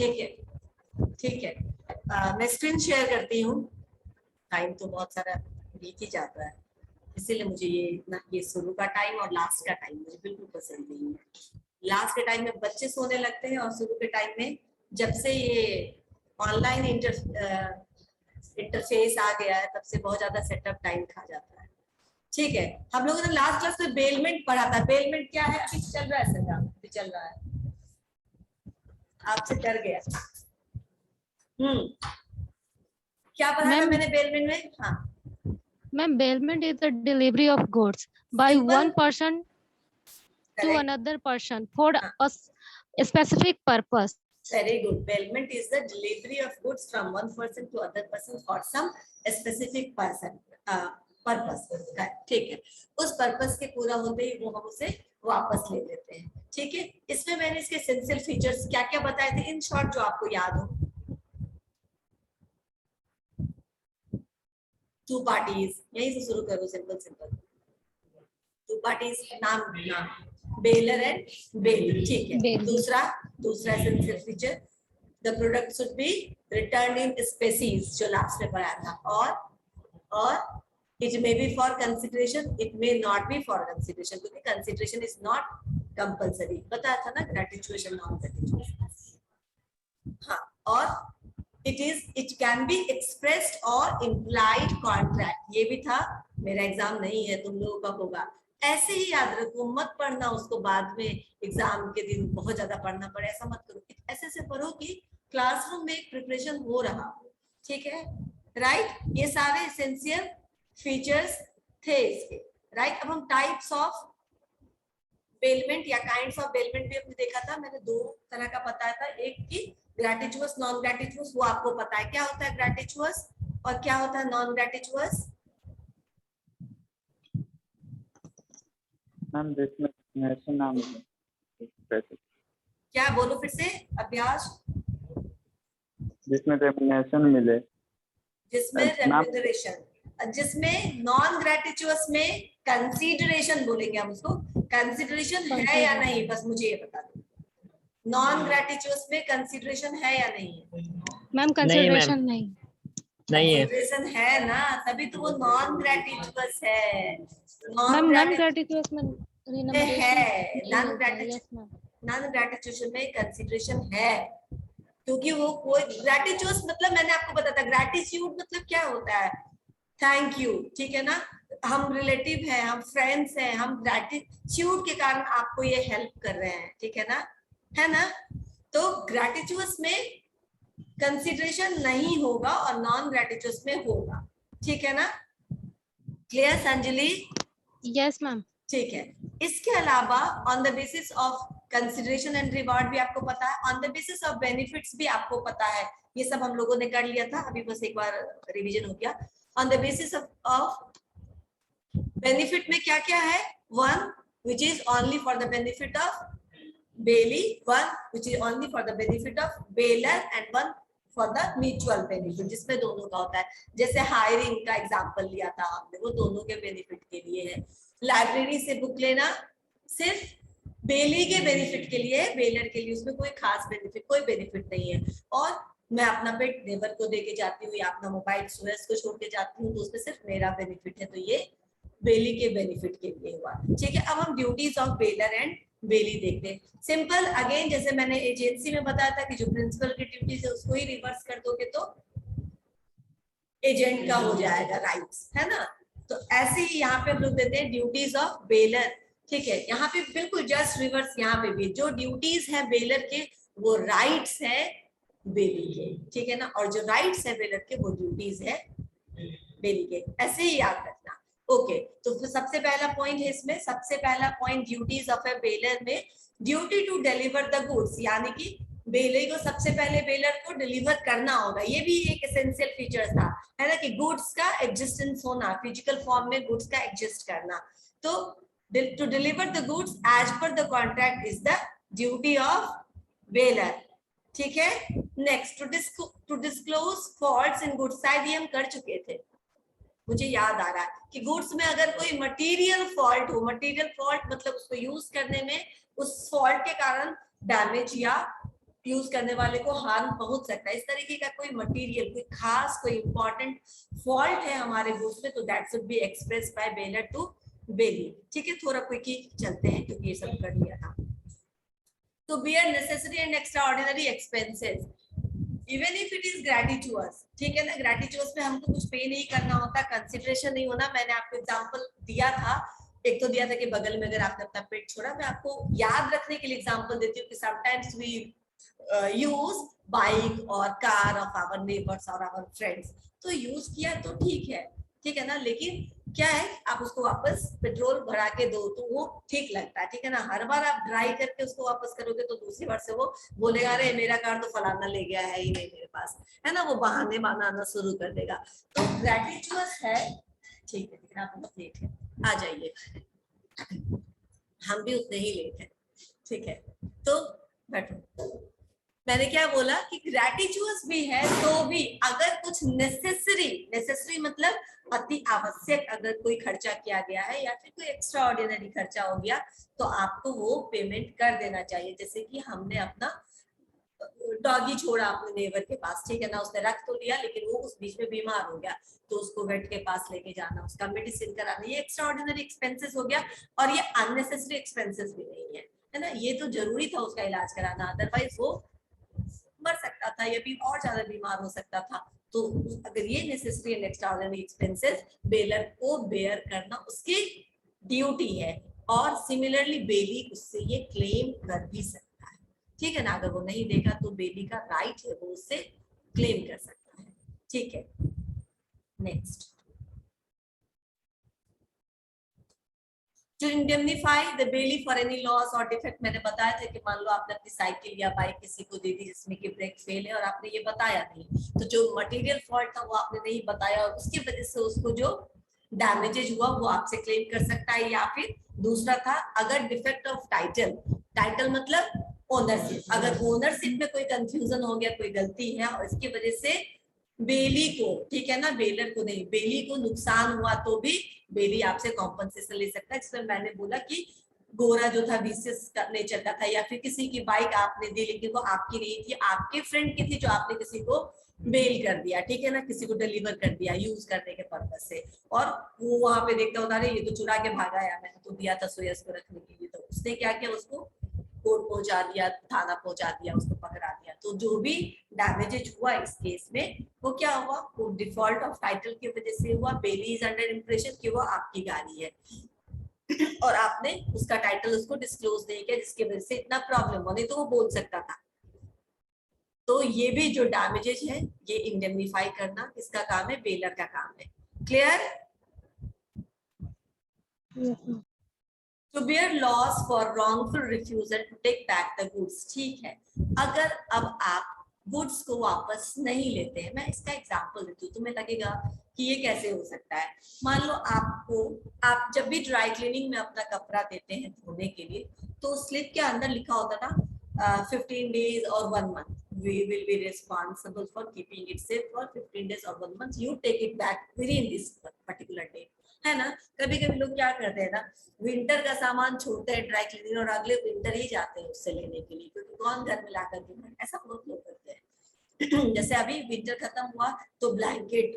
ठीक है, ठीक है। मैं स्क्रीन शेयर करती हूँ। टाइम तो बहुत सारा बीत ही जाता है, इसीलिए मुझे ये शुरू का टाइम और लास्ट का टाइम मुझे बिल्कुल पसंद नहीं है। लास्ट के टाइम में बच्चे सोने लगते हैं और शुरू के टाइम में जब से ये ऑनलाइन इंटरफेस आ गया है तब से बहुत ज्यादा सेटअप टाइम खा जाता है। ठीक है, हम लोगों ने लास्ट क्लास में बेलमेंट पढ़ा था। बेलमेंट क्या है? अभी चल रहा है सर, अभी चल रहा है, आपसे डर गया। क्या पढ़ा था मैंने बेलमेंट में? हाँ ma'am, bailment is the delivery of goods by one person to another person for a specific purpose. Very good. Bailment is the delivery of goods from one person to other person for some specific purpose. ठीक है, उस purpose के पूरा होते ही वो हम उसे वापस ले लेते हैं। ठीक है, इसमें मैंने इसके एसेंशियल फीचर्स क्या क्या बताए थे इन शॉर्ट, जो आपको याद हो। टू पार्टीज, यहीं से शुरू करो, सिंपल सिंपल। टू पार्टीज, नाम बेलर एंड बेली। ठीक है, दूसरा essential feature, the product should be return in species, जो लास्ट में पढ़ा था। और it may be for consideration, it may not be for consideration, क्योंकि कंसिडरेशन इज नॉट कंपल्सरी। बताया था ना, ग्रेटिट्यूएशन, नॉन ग्रेटिट्यूएशन। हाँ, और इट कैन बी एक्सप्रेस्ड और इम्प्लाइड कॉन्ट्रैक्ट, ये भी था। मेरा एग्जाम नहीं है, तुम लोगों का होगा। ऐसे ही याद रखो, मत पढ़ना उसको बाद में एग्जाम के दिन बहुत ज्यादा पढ़ना पड़े, ऐसा मत करो। ऐसे से पढ़ो कि क्लासरूम में एक प्रिपरेशन हो रहा हो। ठीक है, राइट। ये सारे एसेंशियल फीचर्स थे इसके, राइट। अब हम टाइप्स ऑफ बेलमेंट या काइंड्स ऑफ बेलमेंट भी हमने देखा था। मैंने दो तरह का बताया था, एक की ग्रेटिट्यूअस, नॉन ग्रेटिट्यूअस। वो आपको पता है क्या होता है ग्रेटिट्यूअस और क्या होता है नॉन ग्रेटिट्यूअस। मैम जिसमें नाम क्या, बोलो फिर से, अभ्यास। जिसमें रेम्युनरेशन मिले, जिसमें रेम्युनरेशन, जिसमें नॉन ग्रेटिट्यूअस में कंसीडरेशन बोलेंगे हम उसको। कंसीडरेशन है या नहीं, बस मुझे ये बता दो। नॉन ग्रेटिट्यूअस में कंसीडरेशन है या नहीं है? मैम कंसीडरेशन नहीं है। कंसीडरेशन है ना, तभी तो वो नॉन ग्रेटिट्यूअस है। नॉन ग्रेटिट्यूअस में है, नॉन ग्रेटिट्यूएशन में कंसीडरेशन है, क्योंकि वो कोई ग्रेटिट्यूअस मतलब मैंने आपको बताया था। ग्रेटिट्यूड मतलब क्या होता है? Thank you. ठीक है ना, हम रिलेटिव हैं, हम फ्रेंड्स हैं, हम ग्रेटिट्यूड के कारण आपको ये हेल्प कर रहे हैं। ठीक है ना, है ना। तो ग्रेटिट्यूअस में कंसीडरेशन नहीं होगा और नॉन ग्रेटिट्यूअस में होगा। ठीक है ना, क्लियर संजलि? Yes ma'am. ठीक है, इसके अलावा on the basis of consideration and reward भी आपको पता है, on the basis of benefits भी आपको पता है। ये सब हम लोगों ने कर लिया था, अभी बस एक बार रिवीजन हो गया। On the basis of benefit में क्या क्या है? One which is only for the benefit of belly, one which is only for the benefit of baler, and one for the mutual benefit, जिसमें दोनों का होता है। जैसे हायरिंग का एग्जांपल लिया था हमने, वो दोनों के बेनिफिट के लिए है। लाइब्रेरी से बुक लेना सिर्फ बेली के बेनिफिट के लिए, बेलर के लिए उसमें कोई खास बेनिफिट, कोई बेनिफिट नहीं है। और मैं अपना पेट नेबर को देके जाती हूँ या अपना मोबाइल सुरेश को छोड़ के जाती हूँ, तो उसमें सिर्फ मेरा बेनिफिट है, तो ये बेली के बेनिफिट के लिए हुआ। ठीक है, अब हम ड्यूटीज ऑफ बेलर एंड बेली देखते हैं। सिंपल, अगेन जैसे मैंने एजेंसी में बताया था कि जो प्रिंसिपल की ड्यूटीज है उसको ही रिवर्स कर दोगे तो एजेंट का हो जाएगा राइट्स, है ना। तो ऐसे ही यहाँ पे हम लोग देते हैं ड्यूटीज ऑफ बेलर। ठीक है, यहाँ पे बिल्कुल जस्ट रिवर्स, यहाँ पे भी जो ड्यूटीज है बेलर के वो राइट्स है बेली के। ठीक है ना, और जो राइट्स है बेलर के वो ड्यूटीज है बेली के। ऐसे ही याद रखना। ओके, तो सबसे पहला पॉइंट है इसमें, सबसे पहला point duties of a bailor में, duty to deliver the goods, यानी कि बेलर को सबसे पहले बेलर को डिलीवर करना होगा। ये भी एक एसेंशियल फीचर था, है ना, कि गुड्स का एग्जिस्टेंस होना, फिजिकल फॉर्म में गुड्स का एग्जिस्ट करना। तो to deliver the goods as per the contract is the duty of bailor. ठीक है, next to disclose faults in goods, शायद ये हम कर चुके थे, मुझे याद आ रहा है कि गुड्स में अगर कोई मटेरियल फॉल्ट हो, मटेरियल फॉल्ट मतलब उसको यूज करने में उस फॉल्ट के कारण डैमेज या यूज करने वाले को हार्म पहुंच सकता है। इस तरीके का कोई मटेरियल, कोई खास, कोई इंपॉर्टेंट फॉल्ट है हमारे गुड्स में, तो that should be express by bailor to bailee. ठीक है, थोड़ा क्विकली चलते हैं क्योंकि ये सब कर लिया था। तो bear necessary and extraordinary expenses even if it is gratuitous, ठीक है ना। ग्रेटिट्यूस में हमको कुछ पे नहीं करना होता, कंसिडरेशन नहीं होना। मैंने आपको एग्जांपल दिया था, एक तो दिया था कि बगल में अगर आपने अपना पेट छोड़ा, मैं आपको याद रखने के लिए एग्जांपल देती हूँ कि समटाइम्स वी यूज बाइक और कार ऑफ आवर नेबर्स और आवर फ्रेंड्स, तो यूज किया तो ठीक है ना, लेकिन क्या है, आप उसको वापस पेट्रोल भरा के दो तो वो ठीक लगता है, ठीक है ना। हर बार आप ड्राई करके उसको वापस करोगे तो दूसरी बार से वो बोलेगा अरे मेरा कार तो फलाना ले गया है ही नहीं मेरे पास, है ना, वो बहाने बनाना शुरू कर देगा। तो ग्रेटिट्यूअस है, ठीक है, लेकिन आप बहुत लेट है, आ जाइए, हम भी उतने ही लेट है, ठीक है। तो बैठो, मैंने क्या बोला कि ग्रेटिट्यूअस भी है तो भी अगर कुछ नेसेसरी मतलब अति आवश्यक अगर कोई खर्चा किया गया है या फिर कोई एक्स्ट्रा ऑर्डिनरी खर्चा हो गया, तो आपको वो पेमेंट कर देना चाहिए। जैसे कि हमने अपना डॉगी छोड़ा अपने नेबर के पास, ठीक है ना, उसने रख तो लिया लेकिन वो उस बीच में बीमार हो गया, तो उसको वेट के पास लेके जाना, उसका मेडिसिन कराना, ये एक्स्ट्रा ऑर्डिनरी एक्सपेंसेस हो गया और ये अननेसेसरी एक्सपेंसेस भी नहीं है ना। ये तो जरूरी था उसका इलाज कराना, अदरवाइज वो मर सकता था या भी और ज्यादा बीमार हो सकता था। तो अगर ये necessary and extraordinary expenses baler को बेयर करना उसकी ड्यूटी है, और सिमिलरली बेली उससे ये क्लेम कर भी सकता है, ठीक है ना। अगर वो नहीं देगा तो बेली का राइट है, वो उससे क्लेम कर सकता है, ठीक है। Next, to indemnify the bailey for any loss or defect, मैंने बताया था कि मान लो आपने अपनी साइकिल या बाइक किसी को दे दी जिसमें कि ब्रेक फेल है और आपने ये बताया नहीं, तो जो मटेरियल फॉल्ट था वो आपने नहीं बताया और उसकी वजह से उसको जो डैमेजेज हुआ वो आपसे क्लेम कर सकता है। या फिर दूसरा था अगर डिफेक्ट ऑफ टाइटल मतलब ओनरशिप, अगर ओनरशिप में कोई कंफ्यूजन हो गया, कोई गलती है और इसकी वजह से बेली को, ठीक है ना, बेलर को नहीं, बेली को नुकसान हुआ तो भी बेली आपसे कॉम्पनसेशन ले सकता है। जिसमें मैंने बोला कि गोरा जो था विशियस नेचर का था, या फिर किसी की बाइक आपने दी लेकिन वो आपकी नहीं थी, आपके फ्रेंड की थी, जो आपने किसी को बेल कर दिया, ठीक है ना, किसी को डिलीवर कर दिया यूज करने के पर्पज से, और वो वहां पे देखता होता है ये तो चुरा के भागा यार, मैंने तो दिया था सुयस को रखने के लिए, तो उसने क्या किया, उसको कोर्ट पहुंचा दिया, थाना पहुंचा दिया, उसको पकड़ा दिया। तो जो भी डैमेजेज हुआ इस केस में वो क्या हुआ, वो डिफॉल्ट ऑफ टाइटल की वजह से हुआ। बेली इज अंडर इंप्रेशन कि वो आपकी गाड़ी है और आपने उसका टाइटल उसको डिस्क्लोज नहीं किया, जिसकी वजह से इतना प्रॉब्लम हो, नहीं तो वो बोल सकता था। तो ये भी जो डैमेजेज है ये इंडेमनिफाई करना किसका काम है, बेलर का काम है। Clear? To bear loss for wrongful refusal to take back the goods, ठीक है। अगर अब आप गुड्स को वापस नहीं लेते हैं, मैं इसका एग्जांपल देती हूँ, तुम्हें लगेगा कि ये कैसे हो सकता है। मान लो आप जब भी ड्राई क्लीनिंग में अपना कपड़ा देते हैं धोने के लिए, तो स्लिप के अंदर लिखा होता था 15 days और 1 month we will be responsible for keeping it safe for 15 days or 1 month, you take it back within this particular day, है ना। कभी कभी लोग क्या करते हैं ना, विंटर का सामान छोड़ते हैं ड्राई क्लीनिंग और अगले विंटर ही जाते हैं उससे लेने के लिए, क्योंकि कौन घर में ला करके, ऐसा बहुत लोग करते हैं। जैसे अभी विंटर खत्म हुआ तो ब्लैंकेट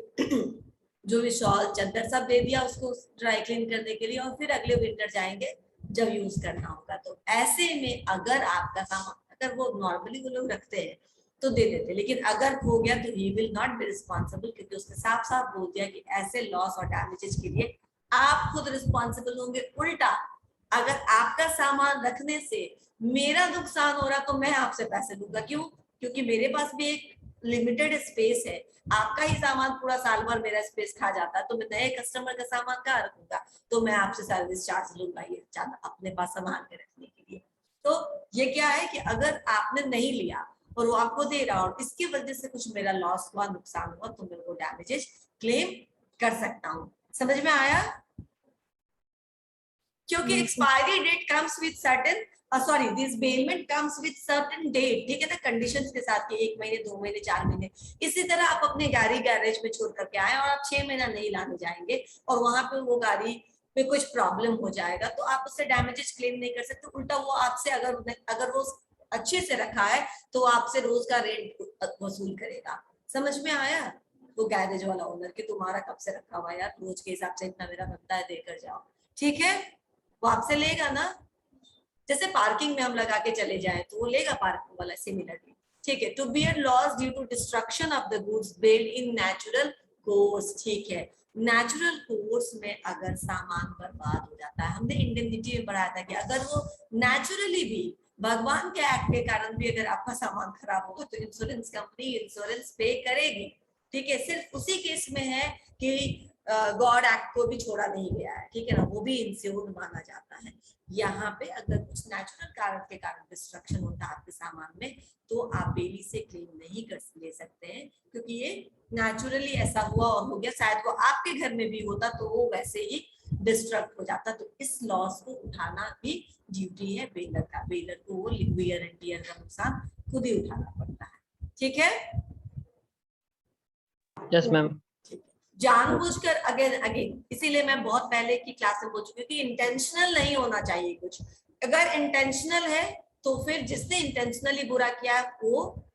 जो भी शॉल चादर सब दे दिया उसको ड्राई क्लीन करने के लिए, और फिर अगले विंटर जाएंगे जब यूज करना होगा। तो ऐसे में अगर आपका सामान, अगर वो नॉर्मली वो लोग रखते हैं तो दे देते, लेकिन अगर हो गया तो he will not be responsible, क्योंकि उसने साफ साफ बोल दिया कि ऐसे लॉस और डैमेजेस के लिए आप खुद रिस्पॉन्सिबल होंगे। उल्टा अगर आपका सामान रखने से मेरा नुकसान हो रहा तो मैं आपसे पैसे लूंगा, क्यों? क्योंकि मेरे पास भी एक लिमिटेड स्पेस है, आपका ही सामान पूरा साल भर मेरा स्पेस खा जाता है, तो मैं नए कस्टमर का सामान कहाँ रखूंगा, तो मैं आपसे सर्विस चार्ज लूंगा ये ज्यादा अपने पास संभाल के रखने के लिए। तो ये क्या है कि अगर आपने नहीं लिया और वो आपको दे रहा और इसकी वजह से कुछ मेरा लॉस हुआ, नुकसान हुआ, तो मैं वो डैमेजेस क्लेम कर सकता हूँ। समझ में आया? क्योंकि expiry date comes with certain sorry this bailment comes with certain date, ठीक है ना, कंडीशंस के साथ कि 1 महीने 2 महीने 4 महीने। इसी तरह आप अपनी गाड़ी गैरेज में छोड़ करके आए और आप 6 महीना नहीं लाने जाएंगे और वहां पे वो गाड़ी पे कुछ प्रॉब्लम हो जाएगा, तो आप उससे डैमेजेस क्लेम नहीं कर सकते। उल्टा वो आपसे अगर वो अच्छे से रखा है तो आपसे रोज का रेंट वसूल करेगा। समझ में आया? वो गैरेज वाला ओनर कि तुम्हारा कब से रखा हुआ यार, रोज के हिसाब से इतना मेरा बनता है, देकर जाओ। ठीक है, वो आपसे लेगा ना, जैसे पार्किंग में हम लगा के चले जाए तो वो लेगा पार्किंग वाला, सिमिलरली। ठीक है, to bear loss due to destruction of the goods build in natural course. ठीक है, नेचुरल कोर्स में अगर सामान बर्बाद हो जाता है, हमने इंडेमनिटी में पढ़ाया था कि अगर वो नेचुरली भी भगवान के एक्ट के कारण भी अगर आपका सामान खराब होगा तो इंश्योरेंस कंपनी इंश्योरेंस पे करेगी। ठीक है, सिर्फ उसी केस में है कि गॉड एक्ट को भी छोड़ा नहीं गया है, ठीक है ना, वो भी इंश्योर्ड माना जाता है। यहाँ पे अगर कुछ नेचुरल कारण के कारण डिस्ट्रक्शन होता है आपके सामान में तो आप बेली से क्लेम नहीं कर ले सकते हैं, क्योंकि ये नेचुरली ऐसा हुआ और हो गया। शायद वो आपके घर में भी होता तो वो वैसे ही डिस्ट्रक्ट हो जाता, तो इस लॉस को उठाना भी ड्यूटी है बेलर का। बेलर को वो वियर एंड टियर का नुकसान खुद ही उठाना पड़ता है। ठीक है, यस मैम। जानबूझकर अगेन अगेन, इसीलिए मैं बहुत पहले की क्लास में बोल चुकी हूँ कि इंटेंशनल नहीं होना चाहिए कुछ। अगर इंटेंशनल है तो फिर जिसने इंटेंशनली बुरा किया वो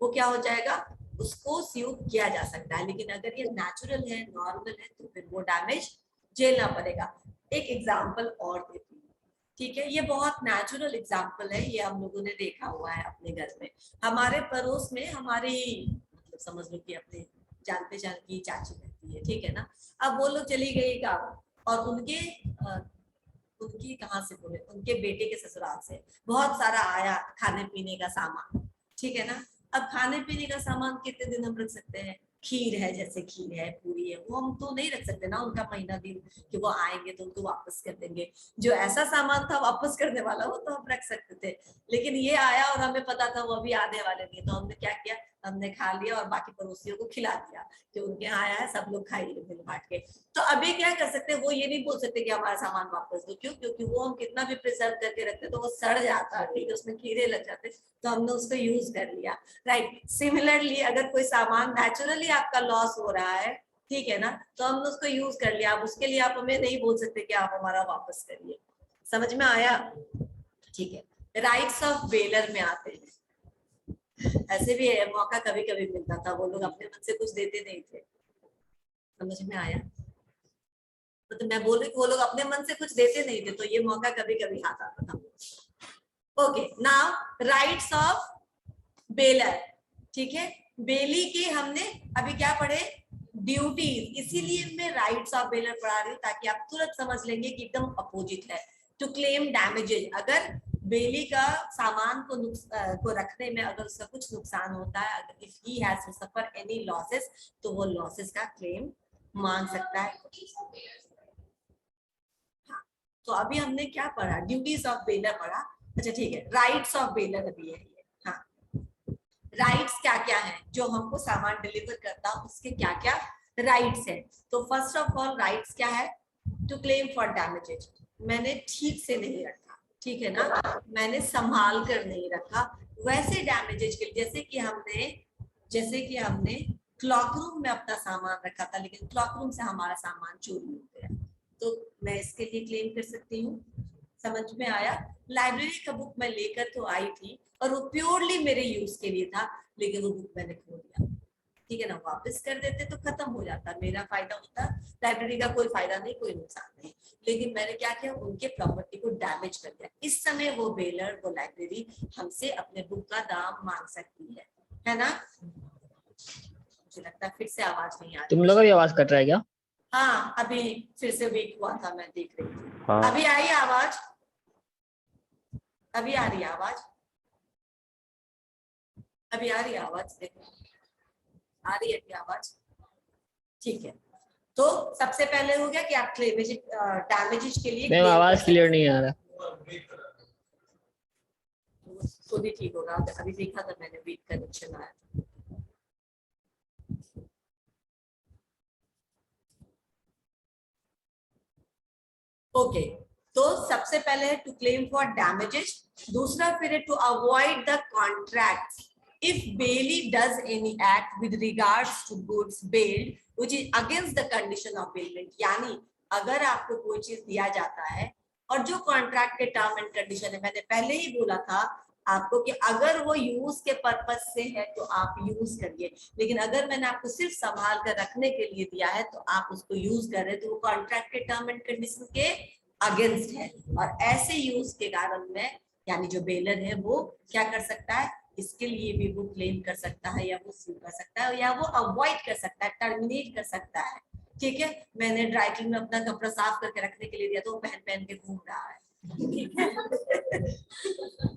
क्या हो जाएगा, उसको स्यू किया जा सकता है। लेकिन अगर ये नेचुरल है, नॉर्मल है, तो फिर वो डैमेज झेलना पड़ेगा। एक एग्जांपल और देती हूँ, ठीक है, ये बहुत नेचुरल एग्जांपल है, ये हम लोगों ने देखा हुआ है अपने घर में। हमारे पड़ोस में हमारी मतलब समझ लो कि अपने जान पहचान की चाची रहती है, ठीक है ना। अब वो लोग चली गई गाँव और उनकी कहाँ से बोले, उनके बेटे के ससुराल से बहुत सारा आया खाने पीने का सामान, ठीक है ना। अब खाने पीने का सामान कितने दिन हम रख सकते हैं? खीर है, जैसे खीर है, पूरी है, वो हम तो नहीं रख सकते ना उनका महीना दिन कि वो आएंगे तो उनको वापस कर देंगे। जो ऐसा सामान था वापस करने वाला वो तो हम रख सकते थे, लेकिन ये आया और हमें पता था वो अभी आने वाले नहीं, तो हमने क्या किया, हमने खा लिया और बाकी पड़ोसियों को खिला दिया। जो उनके यहाँ आया है सब लोग खाइए मिल बांट के। तो अभी क्या कर सकते हैं, वो ये नहीं बोल सकते कि हमारा सामान वापस दो। क्यों? क्योंकि वो हम कितना भी प्रिजर्व करके रखते तो वो सड़ जाता, ठीक है, उसमें कीड़े लग जाते, तो हमने उसको यूज कर लिया। राइट, सिमिलरली अगर कोई सामान नेचुरली आपका लॉस हो रहा है, ठीक है ना, तो हमने उसको यूज कर लिया। अब उसके लिए आप हमें नहीं बोल सकते कि आप हमारा वापस करिए। समझ में आया? ठीक है, राइट्स ऑफ बेलर में आते हैं। ऐसे भी मौका कभी कभी मिलता था, वो लोग अपने मन से कुछ देते नहीं थे। समझ में आया? तो मैं बोल रही वो लोग अपने मन से कुछ देते नहीं थे, तो ये मौका कभी कभी हाथ आता था। Okay, now rights of bailor. ठीक है, बेली के हमने अभी क्या पढ़े, ड्यूटीज, इसीलिए मैं राइट्स ऑफ बेलर पढ़ा रही हूँ ताकि आप तुरंत समझ लेंगे कि एकदम अपोजिट है। टू क्लेम डैमेजेज, अगर बेली का सामान को रखने में अगर उसका कुछ नुकसान होता है, अगर if he has suffer any losses, तो वो लॉसेस का क्लेम मांग सकता है। हाँ, तो अभी हमने क्या पढ़ा, ड्यूटीज ऑफ बेलर पढ़ा। अच्छा ठीक है, राइट्स ऑफ बेलर अभी है। हाँ, राइट्स क्या क्या है, जो हमको सामान डिलीवर करता है उसके क्या क्या राइट्स है। तो फर्स्ट ऑफ ऑल राइट्स क्या है, टू क्लेम फॉर डैमेजेज। मैंने ठीक से नहीं रखा, ठीक है ना, मैंने संभाल कर नहीं रखा, वैसे डैमेजेज के लिए, जैसे कि हमने क्लॉक रूम में अपना सामान रखा था, लेकिन क्लॉक रूम से हमारा सामान चोरी हो गया, तो मैं इसके लिए क्लेम कर सकती हूँ। समझ में आया? लाइब्रेरी का बुक मैं लेकर तो आई थी और वो प्योरली मेरे यूज के लिए था, लेकिन वो बुक मैंने खो दिया, ठीक है ना, वापस कर देते तो खत्म हो जाता, मेरा फायदा होता, लाइब्रेरी का कोई फायदा नहीं, कोई नुकसान नहीं। लेकिन मैंने क्या किया, उनके प्रॉपर्टी को डैमेज कर दिया। इस समय वो बेलर, वो लाइब्रेरी हमसे अपने बुक का दाम मांग सकती है ना। मुझे लगता है फिर से आवाज नहीं आ रही। तुम लोग भी आवाज कट रहा है क्या? हाँ, अभी फिर से वीक हुआ था, मैं देख रही थी। हाँ। अभी आई आवाज? अभी आ रही है आवाज? अभी आ रही है आवाज? देखो आ रही है क्या आवाज? ठीक है, तो सबसे पहले हो गया कि आप डैमेजेस के लिए मैम आवाज क्लियर नहीं आ रहा। खुद ही ठीक होगा। अभी देखा था मैंने, वीक कनेक्शन आया था। ओके, तो सबसे पहले है टू क्लेम फॉर डैमेजेस, दूसरा फिर है to avoid the contract if Bailey does any act with regards to goods bailed which is against the condition of bailment। यानी अगर आपको कोई चीज दिया जाता है और जो कॉन्ट्रैक्ट के टर्म एंड कंडीशन है, मैंने पहले ही बोला था आपको कि अगर वो यूज के पर्पज से है तो आप यूज करिए, लेकिन अगर मैंने आपको सिर्फ संभाल कर रखने के लिए दिया है तो आप उसको यूज कर रहे हैं, तो वो कॉन्ट्रैक्ट के टर्म एंड कंडीशन के अगेंस्ट है। और ऐसे यूज के कारण में यानी जो बेलर है वो क्या कर सकता है, इसके लिए भी वो क्लेम कर सकता है या वो सू कर सकता है या वो अवॉइड कर सकता है, टर्मिनेट कर सकता है। ठीक है, मैंने ड्राई क्लीन में अपना कपड़ा साफ करके रखने के लिए दिया तो वो पहन पहन के घूम रहा है। ठीक है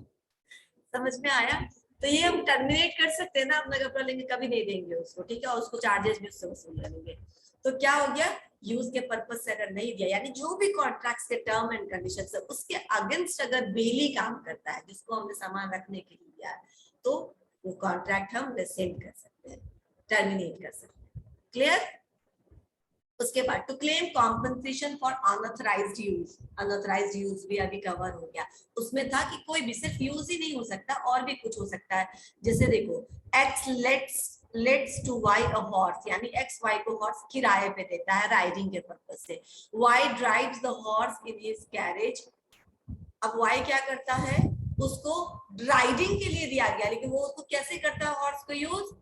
समझ में आया? तो ये हम टर्मिनेट कर सकते हैं ना, अपना कपड़ा लेंगे कभी नहीं देंगे उसको, ठीक है, और उसको चार्जेस भी उससे वसूल करेंगे। तो क्या हो गया, यूज के पर्पज से अगर नहीं दिया, यानी जो भी कॉन्ट्रैक्ट्स के टर्म एंड कंडीशन है उसके अगेंस्ट अगर बेली काम करता है, जिसको हमने सामान रखने के लिए दिया है, तो वो कॉन्ट्रैक्ट हम रेसेंड कर सकते हैं, टर्मिनेट कर सकते हैं। क्लियर? उसके बाद to claim compensation for unauthorised use, unauthorised use भी अभी कवर हो गया। उसमें था कि कोई भी सिर्फ यूज ही नहीं हो सकता, और भी कुछ हो सकता है। जैसे देखो, X lets to Y a horse, यानी एक्स वाई को हॉर्स किराए पे देता है राइडिंग के पर्पज से। Y drives the horse in his carriage. अब वाई क्या करता है, उसको राइडिंग के लिए दिया गया, लेकिन वो उसको कैसे करता है हॉर्स को यूज,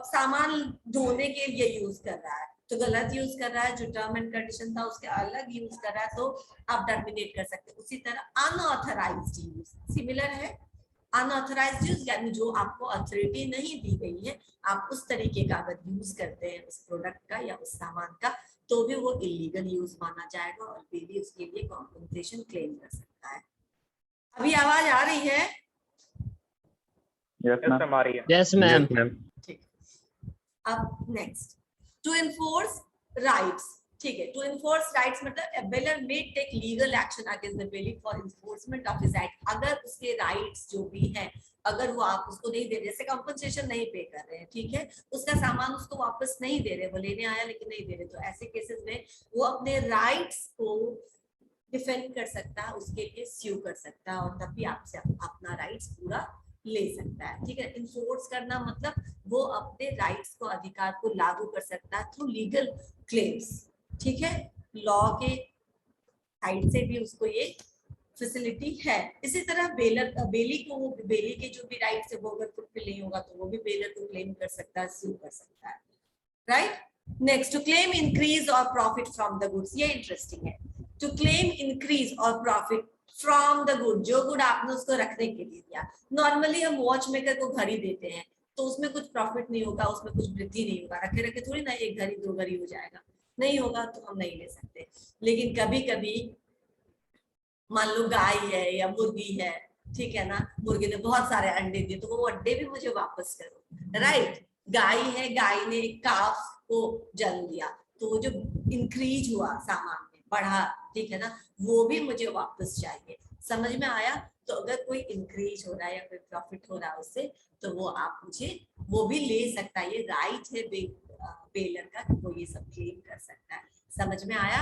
सामान ढोने के लिए यूज कर रहा है, तो गलत यूज कर रहा है। जो टर्म एंड कंडीशन था उसके अलग यूज कर रहा है, तो आप टर्मिनेट कर सकते हैं। उसी तरह अनऑथराइज्ड यूज सिमिलर है। अनऑथराइज्ड यूज यानी जो आपको अथॉरिटी नहीं दी गई है, आप उस तरीके का अगर यूज करते हैं उस प्रोडक्ट का या उस सामान का, तो भी वो इलीगल यूज माना जाएगा और भी उसके लिए कॉम्पनसेशन क्लेम कर सकता है। अभी आवाज आ रही है? Yes ma'am. Yes ma'am. ठीक। अब नेक्स्ट, टू इन्फोर्स राइट्स। ठीक है, टू इन्फोर्स राइट्स मतलब a beller may take legal action against the bailiff for enforcement of his right। अगर उसके राइट्स जो भी हैं, अगर वो आप उसको नहीं दे रहे, जैसे कंपनसेशन नहीं पे कर रहे हैं, ठीक है, उसका सामान उसको वापस नहीं दे रहे, वो लेने आया लेकिन नहीं दे रहे, तो ऐसे केसेस में वो अपने राइट्स को डिफेंड कर सकता है, उसके लिए स्यू कर सकता है, और तब भी आपसे अपना राइट्स पूरा ले सकता है। ठीक है, इन्फोर्स करना मतलब वो अपने राइट्स को, अधिकार को लागू कर सकता है थ्रू लीगल क्लेम्स। ठीक है, लॉ के साइड से भी उसको ये फैसिलिटी है। इसी तरह बेली को, वो बेली के जो भी राइट्स है वो अगर फुलफिल नहीं होगा तो वो भी बेलर को क्लेम कर सकता है, स्यू कर सकता है। Right, next, to claim increase और प्रॉफिट फ्रॉम द गुड्स। ये इंटरेस्टिंग है, टू क्लेम इंक्रीज और प्रॉफिट फ्रॉम द गुड, जो गुड आपने उसको रखने के लिए दिया। नॉर्मली हम वॉच मेकर को घड़ी देते हैं तो उसमें कुछ प्रॉफिट नहीं होगा, उसमें कुछ वृद्धि नहीं होगा, रखे रखे थोड़ी ना एक घड़ी दो घड़ी हो जाएगा, नहीं होगा तो हम नहीं ले सकते। लेकिन कभी कभी मान लो गाय है या मुर्गी है, ठीक है ना, मुर्गी ने बहुत सारे अंडे दिए तो वो अंडे भी मुझे वापस करो। राइट, गाय है, गाय ने एक काफ को जन्म दिया तो वो जो इंक्रीज हुआ सामान में बढ़ा, ठीक है ना, वो भी मुझे वापस चाहिए। समझ में आया? तो अगर कोई इंक्रीज हो रहा है या कोई प्रॉफिट हो रहा है उससे, तो वो आप मुझे वो भी ले सकता है। ये राइट है बेलर का, वो ये सब क्लेम कर सकता है। समझ में आया?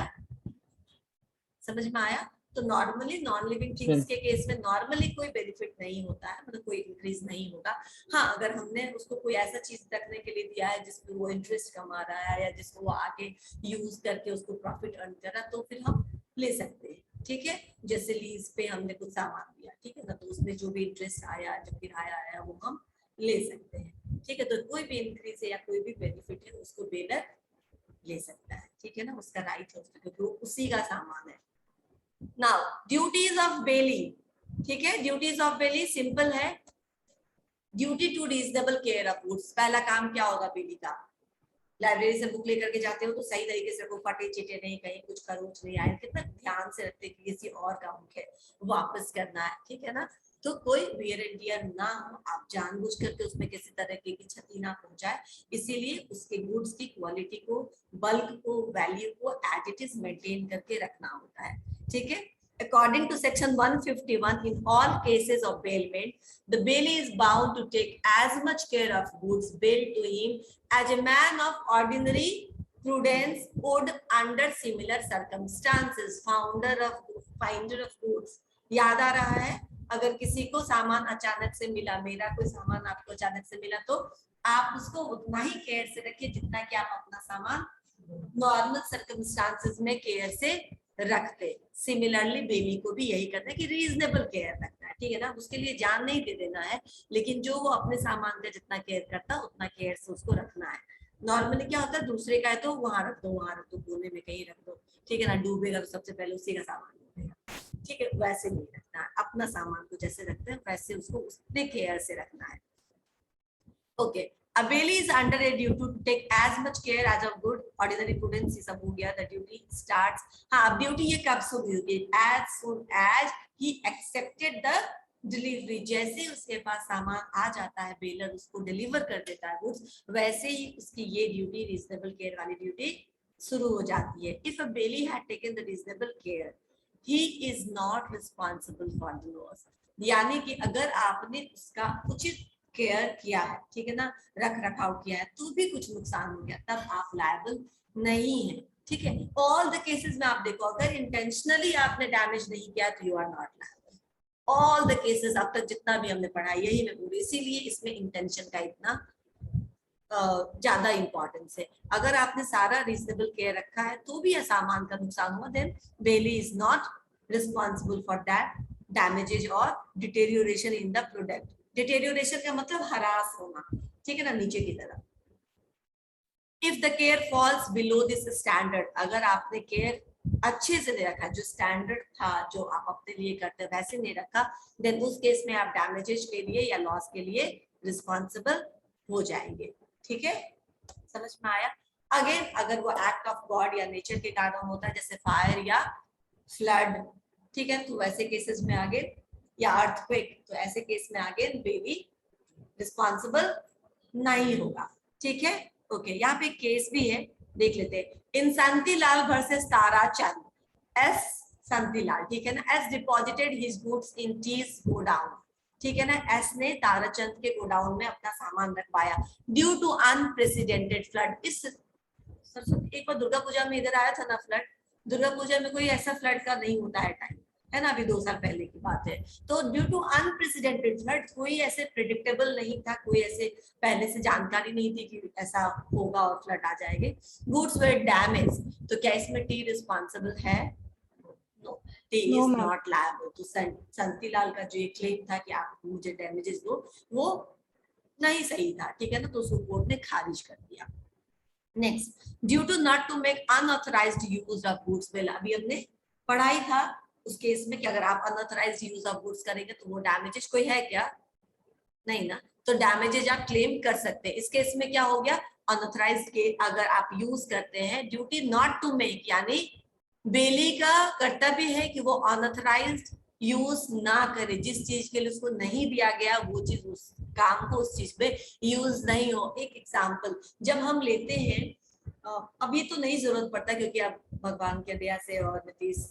समझ में आया? तो नॉर्मली नॉन लिविंग थिंग्स के केस में नॉर्मली कोई बेनिफिट नहीं होता है, मतलब कोई इंक्रीज नहीं होगा। हाँ, अगर हमने उसको कोई ऐसा चीज रखने के लिए दिया है जिसमें वो इंटरेस्ट कमा रहा है या जिसको वो आगे यूज करके उसको प्रॉफिट अर्न कर रहा है, तो फिर हम ले सकते हैं। ठीक है, जैसे लीज पे हमने कुछ सामान दिया, ठीक है ना, तो उसमें जो भी इंटरेस्ट आया, जो किराया आया, वो हम ले सकते हैं। ठीक है, तो कोई भी इंक्रीज है या कोई भी बेनिफिट है उसको बेलर ले सकता है। ठीक है ना, उसका राइट है उसका, क्योंकि वो उसी का सामान है। Now duties of bailee. ठीक है, ड्यूटीज ऑफ बेली सिंपल है, duty to reasonable care of goods. पहला काम क्या होगा बेली का, लाइब्रेरी से बुक लेकर के जाते हो तो सही तरीके से वो फटे चिटे नहीं, कहीं कुछ खरोच नहीं आए, कितना ध्यान से रखते कि किसी और का बुक है वापस करना है। ठीक है ना, तो कोई वेयर एंड टियर ना हो, आप जानबूझ करके उसमें किसी तरह की क्षति ना पहुंचाए, इसीलिए उसके गुड्स की क्वालिटी को, बल्क को, वैल्यू को एज इट इज मेंटेन करके रखना होता है। ठीक है, according to section 151, in all cases of bailment, the bailee is bound to take as much care of goods bailed to him as a man of ordinary prudence would under similar circumstances। finder of goods याद आ रहा है? अगर किसी को सामान अचानक से मिला, मेरा कोई सामान आपको अचानक से मिला, तो आप उसको उतना ही केयर से रखिए जितना कि आप अपना सामान नॉर्मल सर्कमस्टांसेस में केयर से रखते। सिमिलरली बेली को भी यही करना है कि रीजनेबल केयर रखना है। ठीक है ना, उसके लिए जान नहीं दे देना है, लेकिन जो वो अपने सामान का जितना केयर करता है उतना केयर से उसको रखना है। नॉर्मली क्या होता है, दूसरे का है तो वहां रख दो, वहां रख दो, कोने में कहीं रख दो, ठीक है ना, डूबेगा तो सबसे पहले उसी का सामान डूबेगा, ठीक है, वैसे नहीं रखना है। अपना सामान को जैसे रखते हैं वैसे उसको उतने केयर से रखना है। Okay, a bailee is under a duty to take as much care as a good ordinary prudence is सब हो गया, the duty starts। हाँ, अब ड्यूटी ये कब से होगी, as soon as he accepted the delivery, जैसे उसके पास सामान आ जाता है, बेलर उसको डिलीवर कर देता है गुड्स, वैसे ही उसकी ये ड्यूटी, रीजनेबल केयर वाली ड्यूटी शुरू हो जाती है। If a bailee had taken the reasonable care, he is not responsible for the loss. यानी कि अगर आपने उसका उचित केयर किया है, ठीक है ना, रख रखाव किया है, तो भी कुछ नुकसान हो गया, तब आप लायबल नहीं है, ठीक है। ऑल द केसेस में आप देखो, अगर इंटेंशनली आपने डैमेज नहीं किया तो you are not liable. All the cases अब तक जितना भी हमने पढ़ा, यही मैं बोल रही, इसीलिए इसमें इंटेंशन का इतना ज्यादा इंपॉर्टेंस है। अगर आपने सारा रीजनेबल केयर रखा है तो भी सामान का नुकसान हुआ, then bailee is not responsible for that damages और deterioration in the product. Deterioration का मतलब हरास होना, ठीक है ना, नीचे की तरफ। If the care falls below this standard, अगर आपने केयर अच्छे से नहीं रखा, जो स्टैंडर्ड था जो आप अपने लिए करते वैसे नहीं रखा, देन उस केस में आप डैमेजेस के लिए या लॉस के लिए रिस्पॉन्सिबल हो जाएंगे, ठीक है, समझ में आया। अगेन अगर वो एक्ट ऑफ गॉड या नेचर के कारण होता है, जैसे फायर या फ्लड, ठीक है, तो वैसे केसेस में आगे, या अर्थक्वेक, तो ऐसे केस में आगे बेबी रिस्पॉन्सिबल नहीं होगा, ठीक है। ओके, यहाँ पे केस भी है, देख लेते हैं। In Shantilal versus Tarachand, S Shantilal, ठीक है ना, S deposited his goods in T's godown, ठीक है ना, एस ने ताराचंद के गोडाउन में अपना सामान रखवाया ड्यू टू अनप्रेसिडेंटेड फ्लड। इस एक बार दुर्गा पूजा में इधर आया था ना फ्लड, दुर्गा पूजा में कोई ऐसा फ्लड का नहीं होता है टाइम, है ना, अभी 2 साल पहले की बात है। तो ड्यू टू अनप्रेसिडेंटेड फ्लड, कोई ऐसे प्रेडिक्टेबल नहीं था, कोई ऐसे पहले से जानकारी नहीं थी कि ऐसा होगा और फ्लड आ जाएंगे। गुड्स वर डैमेज, तो क्या इसमें टी रिस्पॉन्सिबल है? No, T is not liable. तो शांतिलाल का जो ये क्लेम था कि आप मुझे डैमेजेस दो, वो नहीं सही था, ठीक है ना, तो उसको कोर्ट ने खारिज कर दिया। Next, due to not to make unauthorised use of goods, अभी हमने पढ़ाई था उस केस में कि अगर आप अनऑथराइज्ड यूज ऑफ गुड्स करेंगे तो वो डैमेजेस कोई है क्या? नहीं ना, तो डैमेजेस आप क्लेम कर सकते हैं। इस केस में क्या हो गया, अनऑथराइज्ड के अगर आप यूज करते हैं, ड्यूटी नॉट टू मेक, यानी बेली का कर्तव्य है कि वो अनऑथराइज्ड यूज ना करे, जिस चीज के लिए उसको नहीं दिया गया वो चीज, उस काम को उस चीज पे यूज नहीं हो। एक एग्जांपल जब हम लेते हैं, अभी तो नहीं जरूरत पड़ता क्योंकि अब भगवान के दया से और नीतीश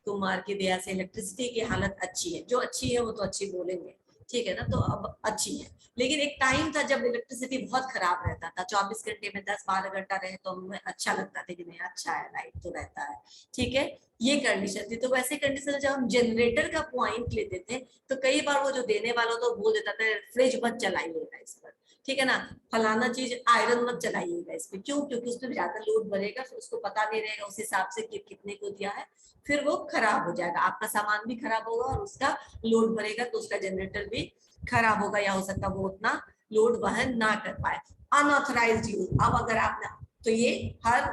कुमार की दया से इलेक्ट्रिसिटी की हालत अच्छी है, जो अच्छी है वो तो अच्छी बोलेंगे, ठीक है ना, तो अब अच्छी है। लेकिन एक टाइम था जब इलेक्ट्रिसिटी बहुत खराब रहता था, 24 घंटे में 10-12 घंटा रहे तो हमें अच्छा लगता था कि नहीं अच्छा है, लाइट तो रहता है, ठीक है, ये कंडीशन थी। तो वैसे कंडीशन जब हम जनरेटर का पॉइंट लेते थे तो कई बार वो जो देने वाला तो बोल देता था फ्रिज मत चलाइएगा इस पर, ठीक है ना, फलाना चीज आयरन मत चलाइएगा इस पर, क्यों? क्योंकि उस पर ज्यादा लोड बढ़ेगा, फिर उसको पता नहीं रहेगा उस हिसाब से कि कितने को दिया है, फिर वो खराब हो जाएगा, आपका सामान भी खराब होगा और उसका लोड बढ़ेगा तो उसका जनरेटर भी खराब होगा, या हो सकता है वो उतना लोड वहन ना कर पाए। अनऑथराइज्ड यूज, अब अगर आपने, तो ये हर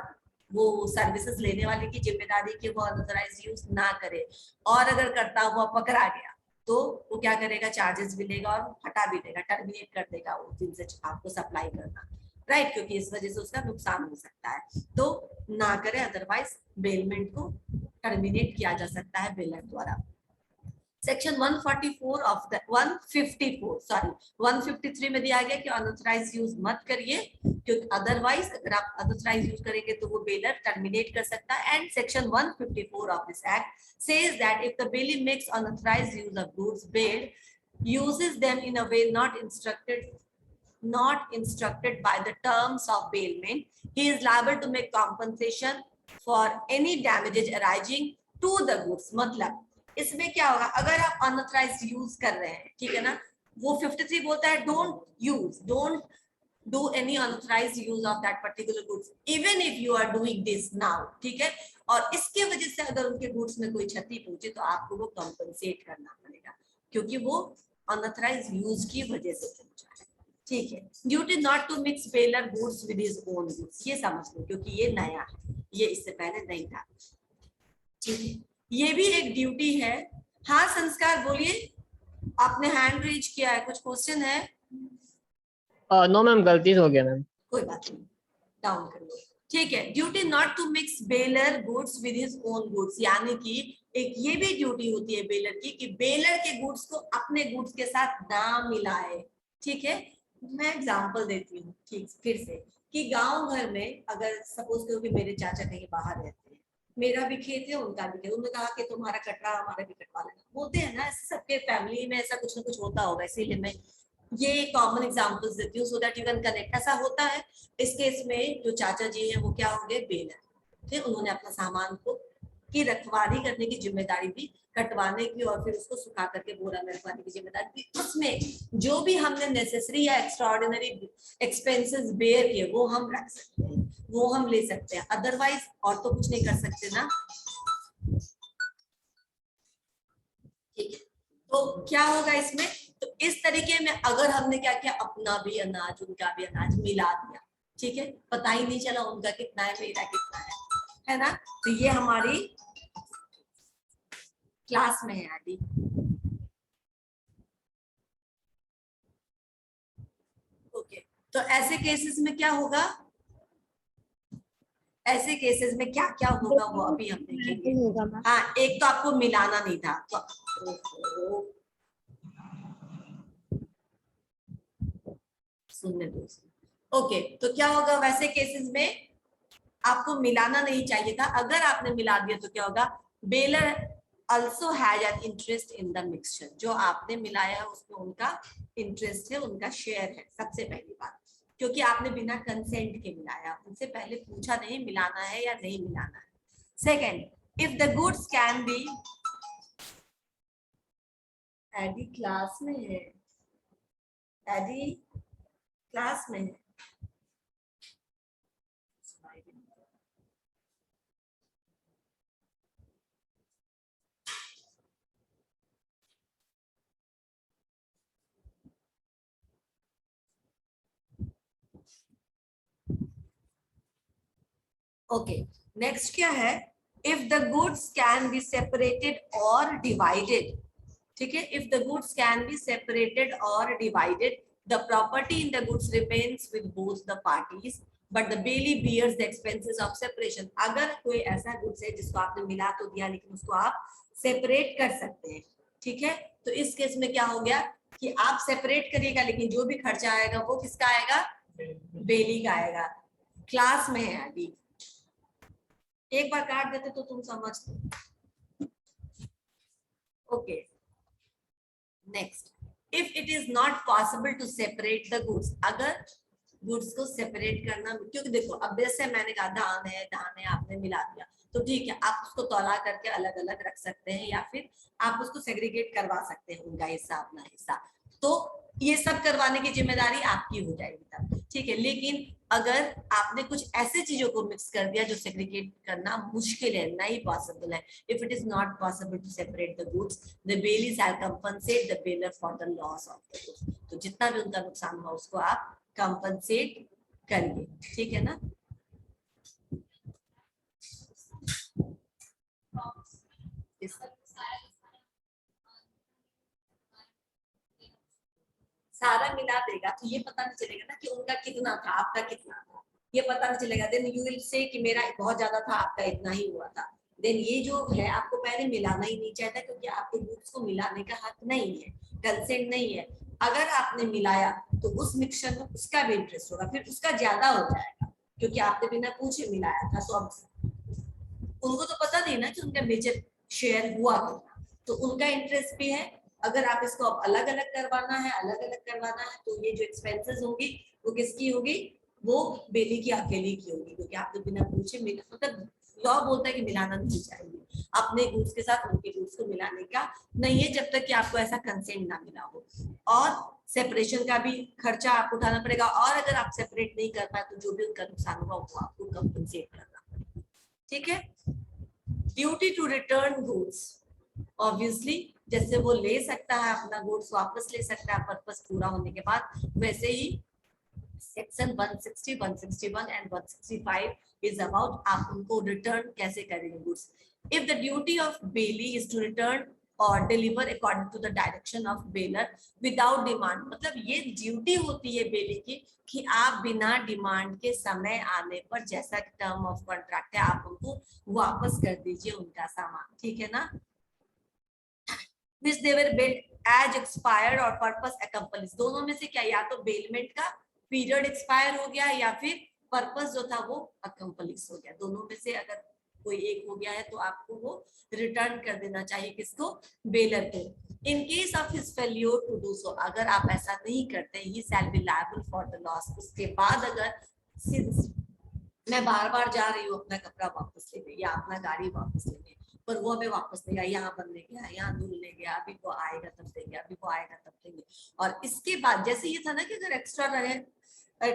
वो सर्विसेज लेने वाले की जिम्मेदारी कि वो अनऑथराइज्ड यूज ना करे, और अगर करता हुआ पकड़ा गया तो वो क्या करेगा, चार्जेस भी लेगा और हटा भी देगा, टर्मिनेट कर देगा उस दिन से आपको सप्लाई करना, राइट, क्योंकि इस वजह से उसका नुकसान हो सकता है, तो ना करे, अदरवाइज बेलमेंट को टर्मिनेट किया जा सकता है बेलर द्वारा। सेक्शन 144 ऑफ द 154 सॉरी 153 में दिया गया कि अनऑथराइज्ड यूज मत करिए, क्योंकि अदरवाइज अगर आप अनऑथराइज्ड यूज करेंगे तो वो बेलर टर्मिनेट कर सकता है। And section 154 of this act says that if the bailee makes unauthorized use of goods bailed, uses them in a way not instructed by the terms of bailment, he is liable to make compensation for any damages arising to the goods। मतलब इसमें क्या होगा, अगर आप unauthorised use कर रहे हैं, ठीक है ना, वो 53 बोलता है don't do any unauthorized use of that particular goods even if you are doing this now, ठीक है, और इसके वजह से अगर उनके गुड्स में कोई क्षति पहुंचे तो आपको वो कंपनसेट करना पड़ेगा। क्योंकि वो अनऑथराइज यूज की वजह से पहुंचा है। ठीक है, duty not to mix bailor goods with his own goods, ये समझ लो क्योंकि ये नया है, ये इससे पहले नहीं था। ठीक है, ये भी एक ड्यूटी है। हाँ संस्कार बोलिए, आपने हैंड रेज किया है, कुछ क्वेश्चन है? नो मैम, गलती से हो गया मैम। कोई बात नहीं, डाउन कर लो। ठीक है, duty not to mix bailor goods with his own goods, यानी कि एक ये भी ड्यूटी होती है बेलर की कि बेलर के गुड्स को अपने गुड्स के साथ ना मिलाए। ठीक है, मैं एग्जांपल देती हूँ ठीक फिर से कि गांव घर में अगर सपोज करो कि मेरे चाचा कहीं बाहर रहते हैं, मेरा भी खेत है उनका भी खेत, उन्होंने कहा कि तुम्हारा कटरा हमारा भी कटवा लेना, होते हैं ना ऐसे, सबके फैमिली में ऐसा कुछ ना कुछ होता होगा, इसीलिए मैं ये कॉमन एग्जांपल्स देती हूँ so that you can connect. ऐसा होता है, इस केस में जो चाचा जी हैं वो क्या होंगे, बेलर। फिर उन्होंने अपना सामान को की रखवाली करने की जिम्मेदारी भी, कटवाने की और फिर उसको सुखा करके बोरा में रखवाने की जिम्मेदारी भी। उसमें जो भी हमने नेसेसरी या एक्स्ट्राऑर्डिनरी एक्सपेंसेस बेयर किए वो हम रख सकते हैं, वो हम ले सकते हैं, अदरवाइज और तो कुछ नहीं कर सकते ना। ठीक है, तो क्या होगा इसमें, तो इस तरीके में अगर हमने क्या किया, अपना भी अनाज उनका भी अनाज मिला दिया, ठीक है, पता ही नहीं चला उनका कितना है मेरा कितना है ना। तो ये हमारी क्लास में है आदि। ओके, तो ऐसे केसेस में क्या होगा, ऐसे केसेस में क्या क्या होगा वो अभी हम देखेंगे। हाँ, एक तो आपको मिलाना नहीं था तो सुनने दो। ओके, तो क्या होगा, वैसे केसेस में आपको मिलाना नहीं चाहिए था, अगर आपने मिला दिया तो क्या होगा, baler also had an interest in the mixture, जो आपने मिलाया है उसमें उनका इंटरेस्ट है, उनका शेयर है, सबसे पहली बात, क्योंकि आपने बिना कंसेंट के मिलाया, उनसे पहले पूछा नहीं मिलाना है या नहीं मिलाना है। Second, if the goods can be, एडी क्लास में है, एडी क्लास में है, ओके। नेक्स्ट क्या है, if the goods can be separated और डिवाइडेड, ठीक है, if the goods can be separated और divided, the property in the goods remains with both the parties but the bailee bears the expenses of separation. अगर कोई ऐसा goods है जिसको आपने मिला तो दिया लेकिन उसको आप सेपरेट कर सकते हैं, ठीक है, तो इस केस में क्या हो गया कि आप सेपरेट करिएगा लेकिन जो भी खर्चा आएगा वो किसका आएगा, बेली का आएगा। क्लास में है अभी, एक बार काट देते तो तुम समझ। Okay, next, if it is not possible to separate the goods, अगर गुड्स को सेपरेट करना, क्योंकि देखो अब जैसे मैंने कहा धान है आपने मिला दिया तो ठीक है, आप उसको तौला करके अलग अलग रख सकते हैं या फिर आप उसको सेग्रीगेट करवा सकते हैं, उनका हिस्सा अपना हिस्सा, तो ये सब करवाने की जिम्मेदारी आपकी हो जाएगी तब, ठीक है। लेकिन अगर आपने कुछ ऐसे चीजों को मिक्स कर दिया जो सेग्रीगेट करना मुश्किल है, नहीं पॉसिबल है, if it is not possible to separate the goods the bailee shall compensate the bailor for the loss of the goods, तो जितना भी उनका नुकसान हुआ उसको आप कंपनसेट करिए, ठीक है ना। सारा मिला देगा तो ये पता नहीं चलेगा ना कि उनका कितना था आपका कितना था, ये पता नहीं चलेगा। देन यू विल से कि मेरा बहुत ज्यादा था आपका इतना ही हुआ था, देन ये जो है आपको पहले मिलाना ही नहीं चाहिए क्योंकि आपके गुड्स को मिलाने का हक नहीं है, कंसेंट नहीं है। अगर आपने मिलाया तो उस मिक्सचर में उसका भी इंटरेस्ट होगा, फिर उसका ज्यादा हो जाएगा क्योंकि आपने बिना पूछे मिलाया था, तो अब उनको तो पता नहीं ना कि उनका मेजर शेयर हुआ कितना, तो उनका इंटरेस्ट भी है। अगर आप इसको अलग अलग करवाना है, अलग अलग करवाना है तो ये जो एक्सपेंसेस होगी वो किसकी होगी, वो बेली की अकेली की होगी क्योंकि आपने बिना पूछे मिला, मतलब लॉ बोलता है कि मिलाना नहीं चाहिए, अपने गुड्स के साथ उनके गुड्स को मिलाने का नहीं है जब तक कि आपको ऐसा कंसेंट ना मिला हो। और सेपरेशन का भी खर्चा आपको उठाना पड़ेगा, और अगर आप सेपरेट नहीं कर पाए तो जो भी उनका नुकसान होगा वो आपको कंपनसेट करना पड़ेगा, ठीक है। Duty to return goods, obviously जैसे वो ले सकता है अपना गुड्स वापस ले सकता है पर्पस पूरा होने के बाद, वैसे ही सेक्शन 160, 161 एंड 165 इज अबाउट आप उनको रिटर्न कैसे करेंगे goods. If the duty of bailee is to return और deliver according to the direction of bailor without demand, मतलब ये ड्यूटी होती है बेली की कि आप बिना डिमांड के समय आने पर जैसा टर्म ऑफ कॉन्ट्रैक्ट है आप उनको वापस कर दीजिए उनका सामान, ठीक है ना। which they were built as expired और purpose accomplished, दोनों में से क्या या तो बेलमेंट का पीरियड एक्सपायर हो गया या फिर पर्पस जो था वो अकम्पलिश हो गया, दोनों में से अगर कोई एक हो गया है तो आपको वो रिटर्न कर देना चाहिए किसको, बेलर को। In case of his failure to do so, अगर आप ऐसा नहीं करते he shall be liable for the loss. उसके बाद अगर सिंस मैं बार बार जा रही हूँ अपना कपड़ा वापस लेने या अपना गाड़ी वापस लेने पर वो हमें वापस नहीं आया, यहाँ बनने गया, यहाँ धुलने गया, अभी वो आएगा तब देंगे, अभी वो आएगा तब देंगे, और इसके बाद जैसे ये था ना कि अगर एक्स्ट्रा रहे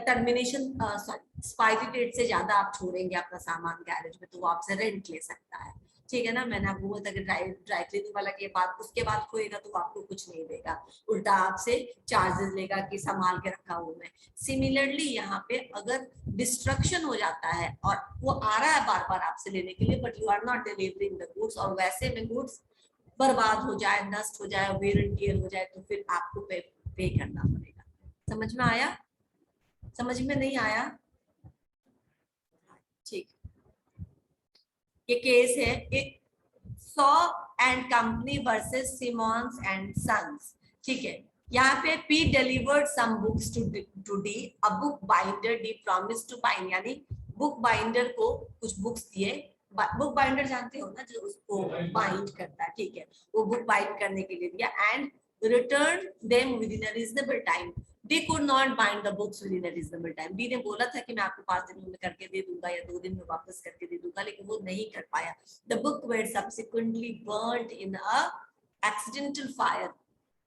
टर्मिनेशन एक्सपायरी डेट से ज्यादा आप छोड़ेंगे अपना सामान गैरेज में तो वो आपसे रेंट ले सकता है, ठीक है ना। मैंने आपको बोला था कि ड्राई क्लीनिंग वाला के बाद उसके बाद खोएगा तो आपको कुछ नहीं देगा, उल्टा आपसे चार्जेस लेगा कि संभाल के रखा हूं मैं। सिमिलरली यहाँ पे अगर डिस्ट्रक्शन हो जाता है और वो आ रहा है बार बार आपसे लेने के लिए but you are not delivering the goods, और वैसे में गुड्स बर्बाद हो जाए, नष्ट हो जाए, वेयर एंड टियर हो जाए तो फिर आपको पे करना पड़ेगा। समझ में आया, समझ में नहीं आया, ठीक। ये केस है Shaw and company versus Symons and sons, ठीक है। यहाँ पे P delivered some books to D, a book binder D promise to bind, यानी बुक बाइंडर को कुछ बुक्स दिए, बुक बाइंडर जानते हो ना जो उसको बाइंड करता है, ठीक है, वो बुक बाइंड करने के लिए दिया and return them with in a reasonable time. They could not bind the books within a reasonable time. D ने बोला था कि मैं आपको 5 दिन में करके दे दूंगा या 2 दिन में वापस करके दे दूंगा, लेकिन वो नहीं कर पाया। The book were subsequently burnt in a accidental fire.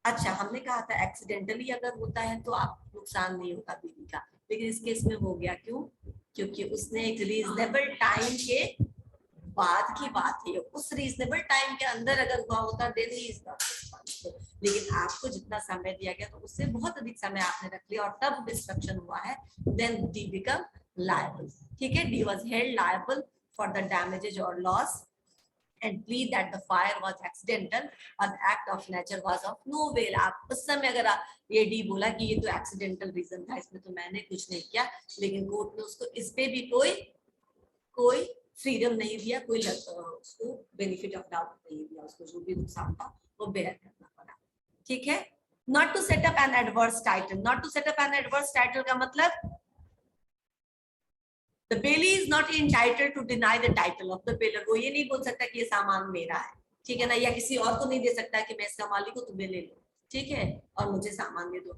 अच्छा, हमने कहा था एक्सीडेंटली अगर होता है तो आप नुकसान नहीं होता बीवी का, लेकिन इस केस में हो गया, क्यों? क्योंकि उसने एक रीजनेबल टाइम के बाद की बात है, उस रीजनेबल टाइम के अंदर अगर हुआ होता then he is not responsible, लेकिन आपको जितना समय दिया गया तो उससे बहुत अधिक समय आपने रख लिया और तब डिस्ट्रक्शन हुआ है, देन डी बिकम लायबल, ठीक है। D was held liable for the damages और loss and plead that the fire was accidental or the act of nature was of no avail। आप उस समय अगर ये डी बोला कि ये तो एक्सीडेंटल रीजन था, इसमें तो मैंने कुछ नहीं किया, लेकिन कोर्ट ने उसको इस पे भी कोई फ्रीडम नहीं दिया, कोई उसको बेनिफिट ऑफ डाउट नहीं दिया, उसको जो भी नुकसान था वो बेयर करना पड़ा, ठीक है। Not to set up an adverse title, not to set up an adverse title का मतलब the bailey is not entitled to deny the title of the bailor, वो ये नहीं बोल सकता कि ये सामान मेरा है, ठीक है ना, या किसी और को नहीं दे सकता कि मैं इसका मालिक हूँ तुम्हें ले लो, ठीक है, और मुझे सामान दे दो।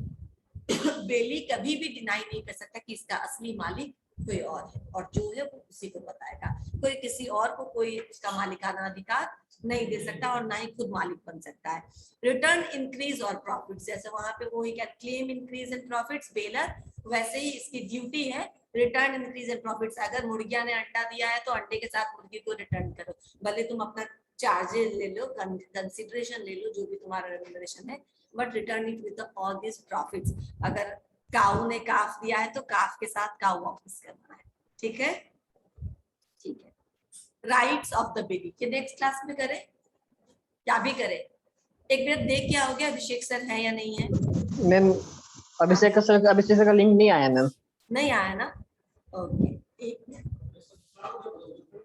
बेली कभी भी डिनाई नहीं कर सकता कि इसका असली मालिक कोई और है, और जो है वो उसी को बताएगा, कोई किसी और को कोई उसका मालिकाना अधिकार नहीं दे सकता और ना ही खुद मालिक बन सकता है। रिटर्न इंक्रीज और प्रॉफिट, जैसे वहां पे वो ही क्या claim increase in profits baler, वैसे ही इसकी ड्यूटी है रिटर्न इंक्रीज इन प्रॉफिट्स। अगर मुर्गिया ने अंडा दिया है तो अंडे के साथ मुर्गी को रिटर्न करो, भले तुम अपना चार्जेस ले लो, कंसिडरेशन ले लो, जो भी तुम्हारा रेम्युनरेशन है, but return it with all this profits. अगर काऊ ने काफ दिया है तो काफ के साथ काऊ वापस करना है, ठीक है, ठीक है। राइट्स ऑफ द बेली के नेक्स्ट क्लास में करें क्या भी करें, एक मिनट देख क्या हो गया, अभिषेक सर है या नहीं है? मैम अभिषेक सर का लिंक नहीं आया मैम, नहीं आया ना, ओके, एक मिनट।